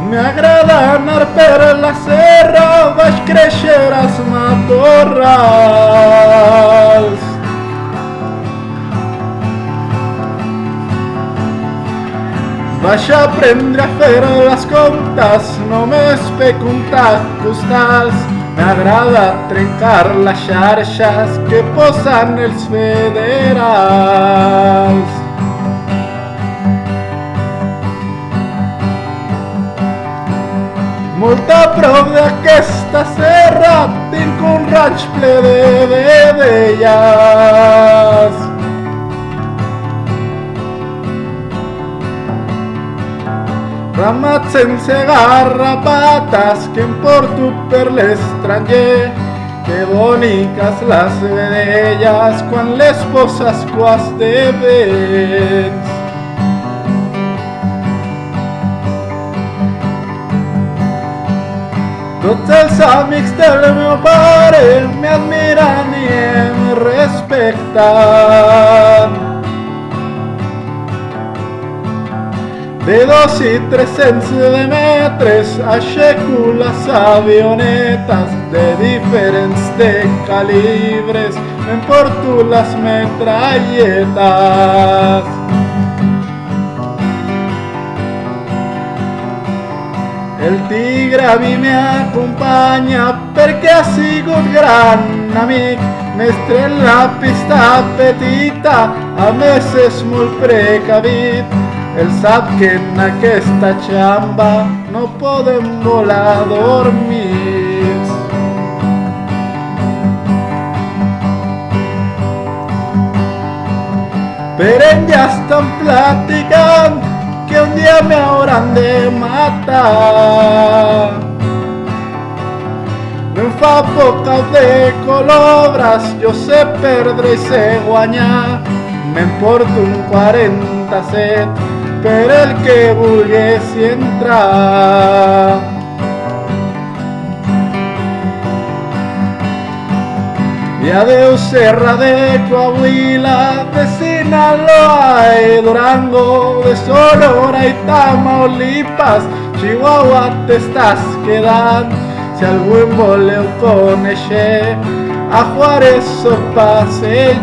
M'agrada anar per la serra, vaig créixer als matorrals. Vaig aprendre a fer les comptes, només per comptar costals. M'agrada trencar les xarxes que posen els federals. Molt a prop d'aquesta serra tinc un raig ple de vedelles. Ramats sense garrapates que em porto per l'estranger. Que boniques les vedelles quan les poses cues de vents. Tots els amics del meu pare m'admiren i em respecten. De 2 i 300 de metres aixeco les avionetes de diferents de calibres, m'emporto les metralletes. El tigre a mi m'acompanya perquè ha sigut gran amic, mestre en la pista petita, a més és molt precavit. Ell sap que en aquesta xamba no podem volar dormits. Però ja estan platicant que un dia me hauran de matar. No em fa por cap de colobres, jo sé perdre i sé guanyar. M'emporto un 47 per el que volguessi entrar. I adeu Serra de Coahuila, de Sinaloa i Durango, de Sonora i Tamaulipas, Chihuahua t'estàs quedant. Si algú em voleu conèixer, a Juárez soc passejant.